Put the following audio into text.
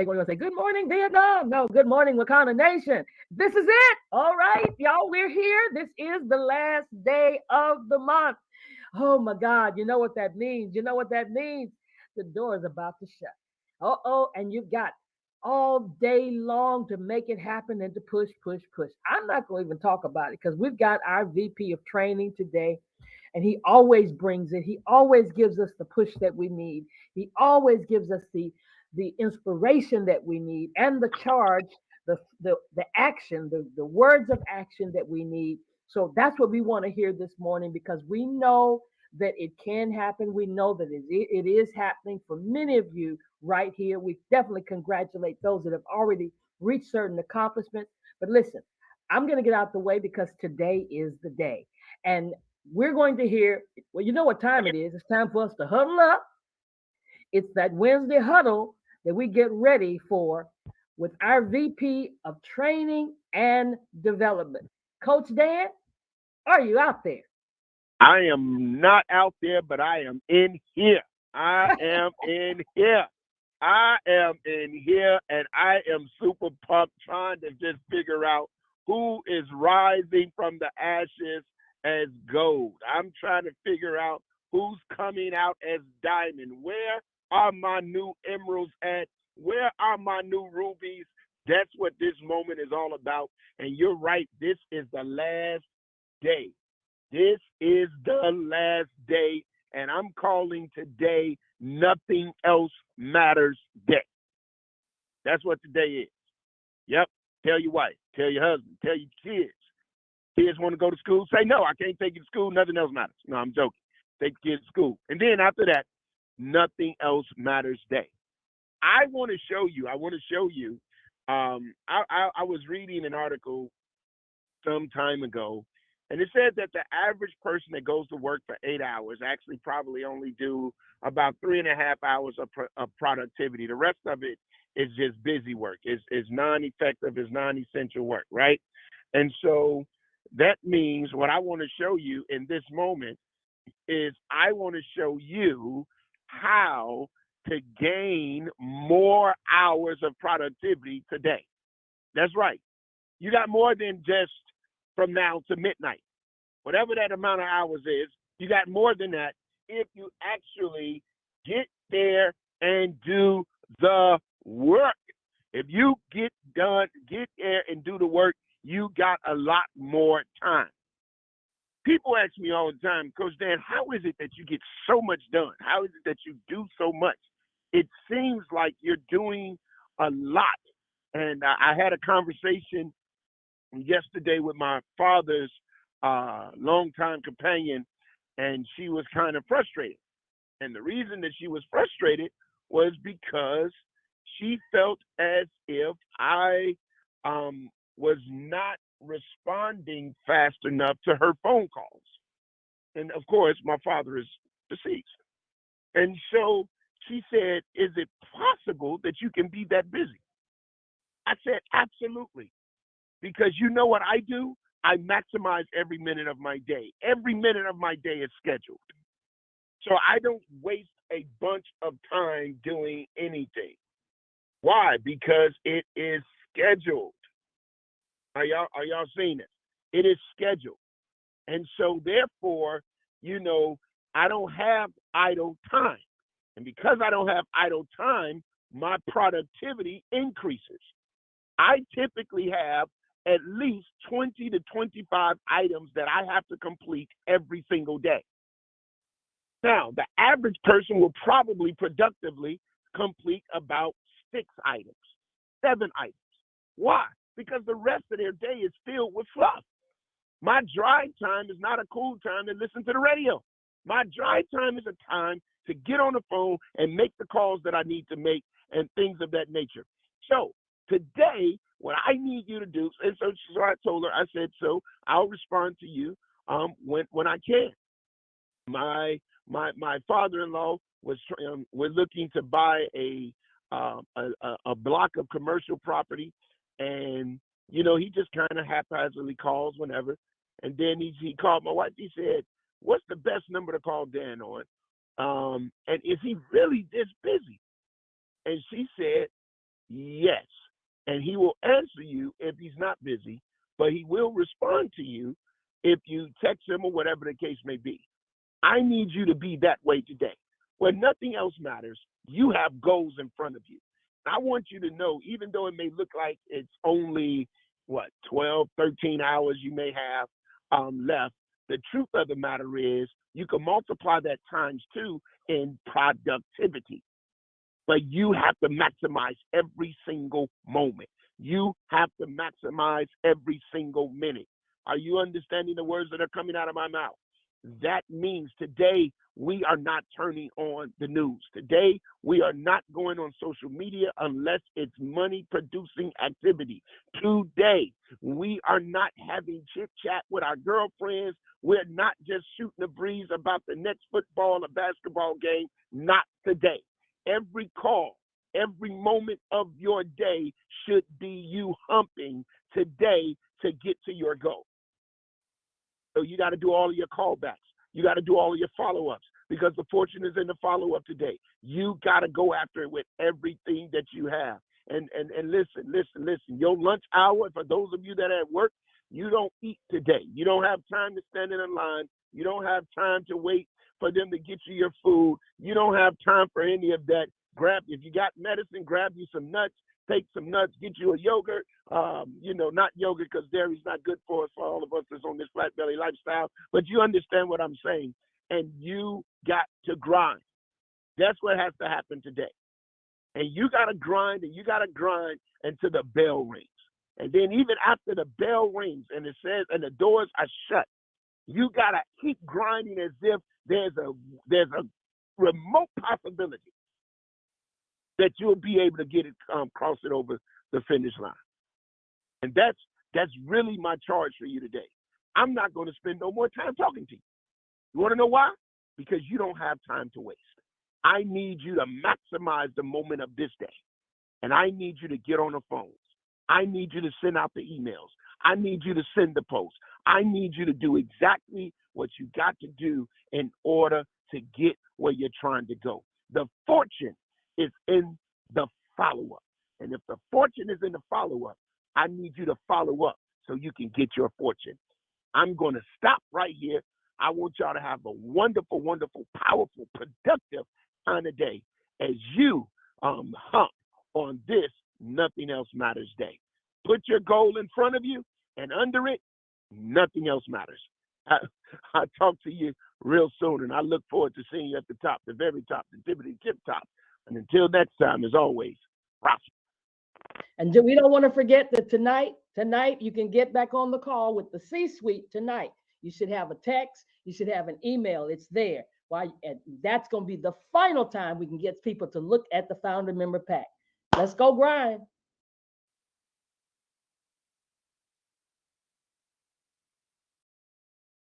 We're going to say, Good morning, Vietnam. No, good morning, Wakanda Nation. This is it. All right, y'all, we're here. This is the last day of the month. Oh my God, you know what that means? You know what that means? The door is about to shut. Oh, and you've got all day long to make it happen and to push, push, push. I'm not going to even talk about it because we've got our VP of training today, and he always brings it. He always gives us the push that we need. He always gives us the inspiration that we need and the charge, the action, the words of action that we need. So that's what we want to hear this morning because we know that it can happen. We know that it is happening for many of you right here. We definitely congratulate those that have already reached certain accomplishments. But listen, I'm going to get out the way because today is the day. And we're going to hear, well, you know what time it is. It's time for us to huddle up. It's that Wednesday huddle that we get ready for with our VP of Training and Development. Coach Dan, are you out there? I am not out there, but I am in here. I am in here. I am in here, and I am super pumped trying to just figure out who is rising from the ashes as gold. I'm trying to figure out who's coming out as diamond. Where are my new emeralds at? Where are my new rubies? That's what this moment is all about. And you're right, this is the last day. This is the last day, and I'm calling today Nothing Else Matters Day. That's what today is. Yep. Tell your wife, tell your husband, tell your kids. Kids want to go to school? Say, no, I can't take you to school. Nothing else matters. No, I'm joking. Take the kids to school. And then after that, Nothing Else Matters Day. I want to show you. I was reading an article some time ago, and it said that the average person that goes to work for 8 hours actually probably only do about 3.5 hours of productivity. The rest of it is just busy work. Is non-effective, is non-essential work, right? And so that means what I want to show you in this moment is I want to show you how to gain more hours of productivity today. That's right. You got more than just from now to midnight. Whatever that amount of hours is, you got more than that if you actually get there and do the work. If you get there and do the work, you got a lot more time. People ask me all the time, Coach Dan, how is it that you get so much done? How is it that you do so much? It seems like you're doing a lot. And I had a conversation yesterday with my father's longtime companion, and she was kind of frustrated. And the reason that she was frustrated was because she felt as if I was not responding fast enough to her phone calls. And of course, my father is deceased. And so she said, is it possible that you can be that busy? I said, absolutely. Because you know what I do? I maximize every minute of my day. Every minute of my day is scheduled. So I don't waste a bunch of time doing anything. Why? Because it is scheduled. Are y'all seeing it? It is scheduled. And so therefore, you know, I don't have idle time. And because I don't have idle time, my productivity increases. I typically have at least 20 to 25 items that I have to complete every single day. Now, the average person will probably productively complete about 6 items, 7 items. Why? Because the rest of their day is filled with fluff. My drive time is not a cool time to listen to the radio. My drive time is a time to get on the phone and make the calls that I need to make and things of that nature. So today, what I need you to do, and so I told her, I said, so I'll respond to you when I can. My father-in-law was looking to buy a block of commercial property, and you know he just kind of haphazardly calls whenever, and then he called my wife. He said, "What's the best number to call Dan on? And is he really this busy?" And she said, Yes. And he will answer you if he's not busy, but he will respond to you if you text him or whatever the case may be. I need you to be that way today. When nothing else matters, you have goals in front of you. I want you to know, even though it may look like it's only, 12, 13 hours you may have left, the truth of the matter is you can multiply that times two in productivity. But you have to maximize every single moment. You have to maximize every single minute. Are you understanding the words that are coming out of my mouth? That means today we are not turning on the news. Today we are not going on social media unless it's money producing activity. Today we are not having chit chat with our girlfriends. We're not just shooting the breeze about the next football or basketball game. Not today. Every call, every moment of your day should be you humping today to get to your goal. So you got to do all of your callbacks. You got to do all of your follow-ups because the fortune is in the follow-up today. You got to go after it with everything that you have. And listen. Your lunch hour, for those of you that are at work, you don't eat today. You don't have time to stand in a line. You don't have time to wait for them to get you your food. You don't have time for any of that. If you got medicine, grab you some nuts. Take some nuts, get you a yogurt, not yogurt because dairy's not good for us, for all of us that's on this flat belly lifestyle, but you understand what I'm saying. And you got to grind. That's what has to happen today. And you got to grind and you got to grind until the bell rings. And then even after the bell rings and it says, and the doors are shut, you got to keep grinding as if there's a remote possibility that you'll be able to get it, cross it over the finish line. And that's really my charge for you today. I'm not going to spend no more time talking to you. You want to know why? Because you don't have time to waste. I need you to maximize the moment of this day. And I need you to get on the phones. I need you to send out the emails. I need you to send the posts. I need you to do exactly what you got to do in order to get where you're trying to go. The fortune is in the follow-up. And if the fortune is in the follow-up, I need you to follow up so you can get your fortune. I'm going to stop right here. I want y'all to have a wonderful, wonderful, powerful, productive kind of day as you hump on this Nothing Else Matters day. Put your goal in front of you, and under it, nothing else matters. I'll talk to you real soon, and I look forward to seeing you at the top, the very top, the tippity tip top. And until next time, as always, prosper. And we don't want to forget that tonight you can get back on the call with the C-suite tonight. You should have a text. You should have an email. It's there. And that's going to be the final time we can get people to look at the founder member pack. Let's go grind.